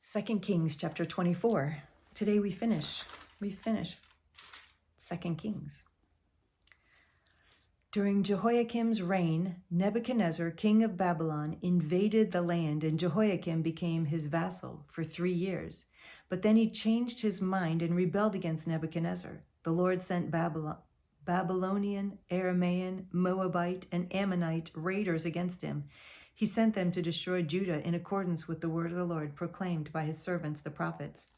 2 Kings chapter 24. Today we finish 2 Kings. During Jehoiakim's reign, Nebuchadnezzar, king of Babylon, invaded the land, and Jehoiakim became his vassal for 3 years. But then he changed his mind and rebelled against Nebuchadnezzar. The Lord sent Babylonian, Aramaean, Moabite, and Ammonite raiders against him. He sent them to destroy Judah in accordance with the word of the Lord proclaimed by his servants, the prophets.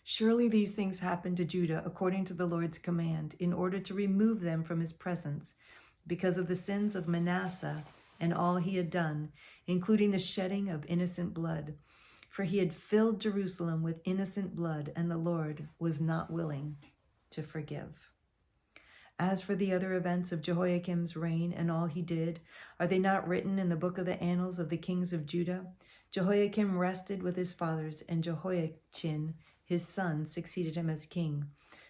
Surely these things happened to Judah according to the Lord's command, in order to remove them from his presence, because of the sins of Manasseh and all he had done, including the shedding of innocent blood. For he had filled Jerusalem with innocent blood, and the Lord was not willing to forgive. As for the other events of Jehoiakim's reign and all he did, are they not written in the book of the annals of the kings of Judah? Jehoiakim rested with his fathers, and Jehoiachin, his son, succeeded him as king.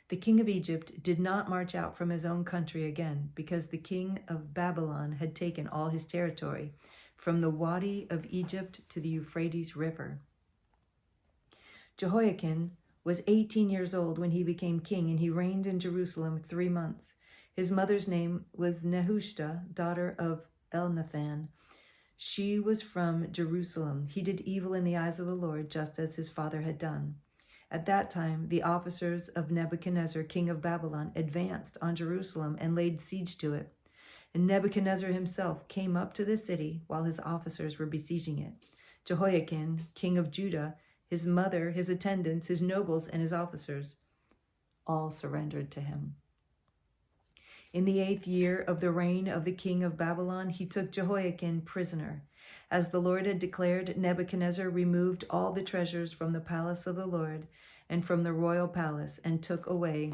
The king of Egypt did not march out from his own country again, because the king of Babylon had taken all his territory, from the Wadi of Egypt to the Euphrates River. Jehoiakim was 18 years old when he became king, and he reigned in Jerusalem 3 months. His mother's name was Nehushta, daughter of Elnathan. She was from Jerusalem. He did evil in the eyes of the Lord, just as his father had done. At that time, the officers of Nebuchadnezzar, king of Babylon, advanced on Jerusalem and laid siege to it. And Nebuchadnezzar himself came up to the city while his officers were besieging it. Jehoiakim, king of Judah, his mother, his attendants, his nobles, and his officers all surrendered to him. In the 8th year of the reign of the king of Babylon, he took Jehoiakim prisoner. As the Lord had declared, Nebuchadnezzar removed all the treasures from the palace of the Lord and from the royal palace, and took away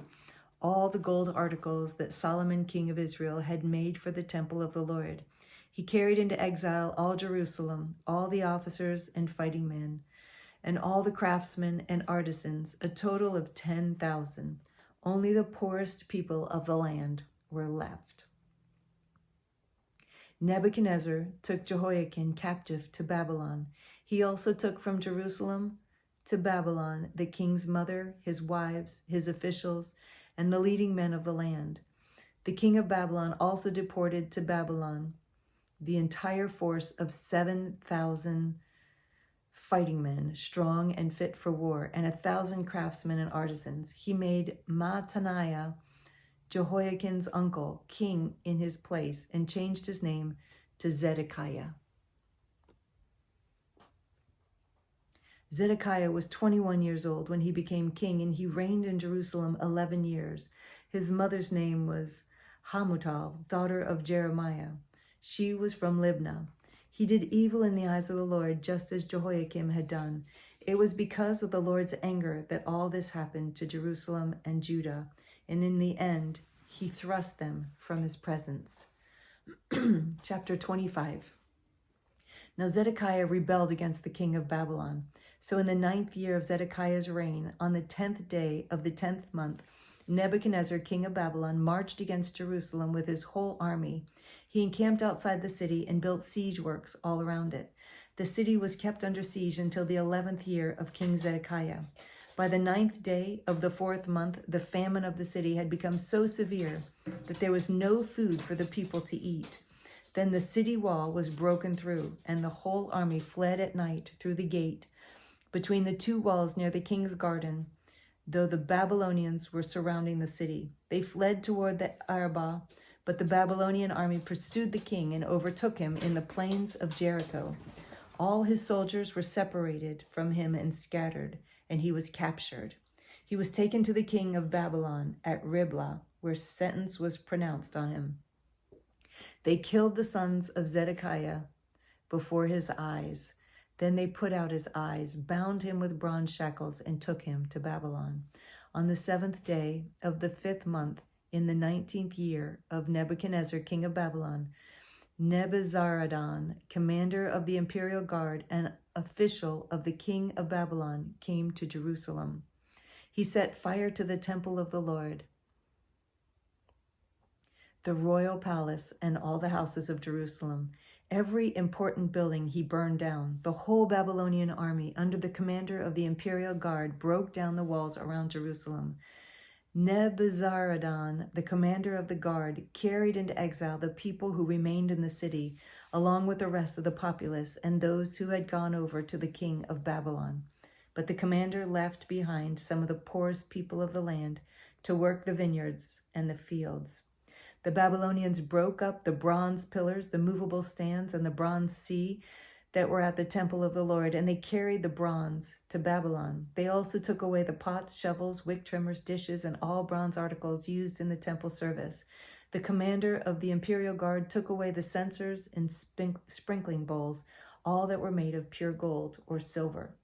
all the gold articles that Solomon, king of Israel, had made for the temple of the Lord. He carried into exile all Jerusalem, all the officers and fighting men, and all the craftsmen and artisans, a total of 10,000. Only the poorest people of the land were left. Nebuchadnezzar took Jehoiakim captive to Babylon. He also took from Jerusalem to Babylon the king's mother, his wives, his officials, and the leading men of the land. The king of Babylon also deported to Babylon the entire force of 7,000 fighting men, strong and fit for war, and 1,000 craftsmen and artisans. He made Mattaniah, Jehoiakim's uncle, king in his place, and changed his name to Zedekiah. Zedekiah was 21 years old when he became king, and he reigned in Jerusalem 11 years. His mother's name was Hamutal, daughter of Jeremiah. She was from Libnah. He did evil in the eyes of the Lord, just as Jehoiakim had done. It was because of the Lord's anger that all this happened to Jerusalem and Judah, and in the end, he thrust them from his presence. Chapter 25. Now Zedekiah rebelled against the king of Babylon. So in the 9th year of Zedekiah's reign, on the 10th day of the 10th month, Nebuchadnezzar, king of Babylon, marched against Jerusalem with his whole army. He encamped outside the city and built siege works all around it. The city was kept under siege until the 11th year of King Zedekiah. By the 9th day of the 4th month, the famine of the city had become so severe that there was no food for the people to eat. Then the city wall was broken through, and the whole army fled at night through the gate between the 2 walls near the king's garden, though the Babylonians were surrounding the city. They fled toward the Arabah, but the Babylonian army pursued the king and overtook him in the plains of Jericho. All his soldiers were separated from him and scattered, and he was captured. He was taken to the king of Babylon at Riblah, where sentence was pronounced on him. They killed the sons of Zedekiah before his eyes. Then they put out his eyes, bound him with bronze shackles, and took him to Babylon. On the 7th day of the 5th month, in the 19th year of Nebuchadnezzar, king of Babylon, Nebuzaradan, commander of the imperial guard and official of the king of Babylon, came to Jerusalem. He set fire to the temple of the Lord, the royal palace, and all the houses of Jerusalem, Every important building he burned down. The whole Babylonian army, under the commander of the imperial guard, broke down the walls around Jerusalem. Nebuzaradan, the commander of the guard, carried into exile the people who remained in the city, along with the rest of the populace and those who had gone over to the king of Babylon. But the commander left behind some of the poorest people of the land to work the vineyards and the fields. The Babylonians broke up the bronze pillars, the movable stands, and the bronze sea that were at the temple of the Lord, and they carried the bronze to Babylon. They also took away the pots, shovels, wick trimmers, dishes, and all bronze articles used in the temple service. The commander of the imperial guard took away the censers and sprinkling bowls, all that were made of pure gold or silver.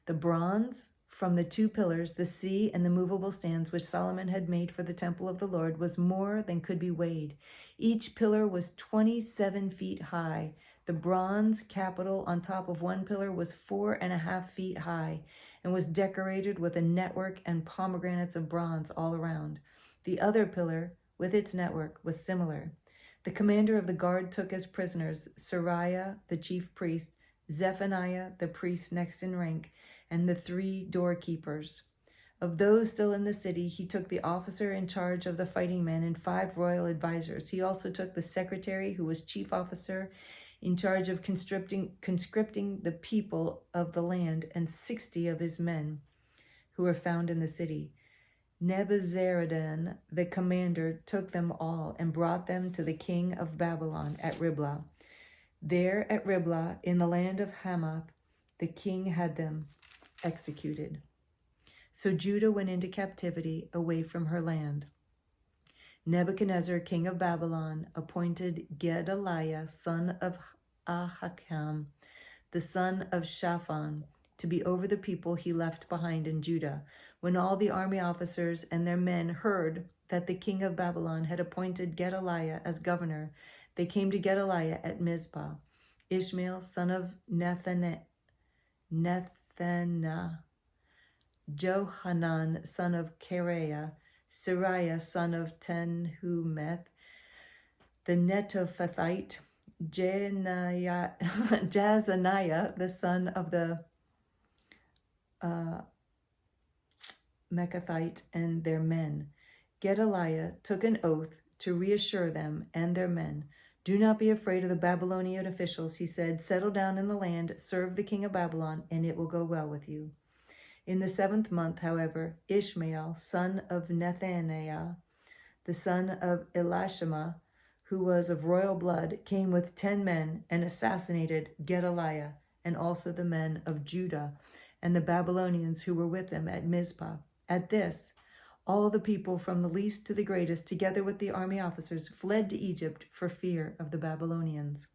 The bronze from the 2 pillars, the sea, and the movable stands which Solomon had made for the temple of the Lord was more than could be weighed. Each pillar was 27 feet high. The bronze capital on top of one pillar was 4.5 feet high and was decorated with a network and pomegranates of bronze all around. The other pillar, with its network, was similar. The commander of the guard took as prisoners Seraiah, the chief priest, Zephaniah, the priest next in rank, and the 3 doorkeepers. Of those still in the city, he took the officer in charge of the fighting men and 5 royal advisors. He also took the secretary, who was chief officer, in charge of conscripting the people of the land, and 60 of his men who were found in the city. Nebuzaradan, the commander, took them all and brought them to the king of Babylon at Riblah. There at Riblah, in the land of Hamath, the king had them executed. So Judah went into captivity away from her land. Nebuchadnezzar, king of Babylon, appointed Gedaliah, son of Ahikam, the son of Shaphan, to be over the people he left behind in Judah. When all the army officers and their men heard that the king of Babylon had appointed Gedaliah as governor, they came to Gedaliah at Mizpah. Ishmael, son of Nethaniah, Johanan, son of Kareah, Seraiah, son of Tanhumeth, the Netophathite, Jazaniah, the son of the Mechathite, and their men. Gedaliah took an oath to reassure them and their men. Do not be afraid of the Babylonian officials, he said. Settle down in the land, serve the king of Babylon, and it will go well with you. In the 7th month, however, Ishmael, son of Nethaniah, the son of Elishama, who was of royal blood, came with 10 men and assassinated Gedaliah and also the men of Judah and the Babylonians who were with him at Mizpah. At this, all the people from the least to the greatest, together with the army officers, fled to Egypt for fear of the Babylonians.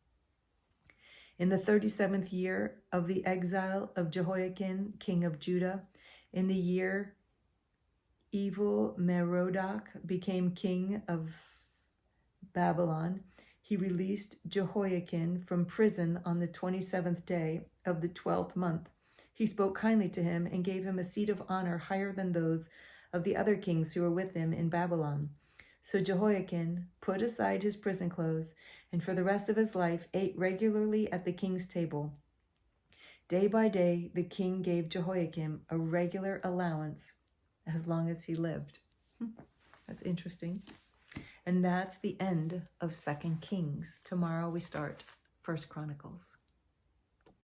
In the 37th year of the exile of Jehoiakim, king of Judah, in the year Evil-Merodach became king of Babylon, he released Jehoiakim from prison on the 27th day of the 12th month. He spoke kindly to him and gave him a seat of honor higher than those of the other kings who were with him in Babylon. So Jehoiakim put aside his prison clothes and for the rest of his life ate regularly at the king's table. Day by day, the king gave Jehoiakim a regular allowance as long as he lived. That's interesting. And that's the end of 2 Kings. Tomorrow we start 1 Chronicles.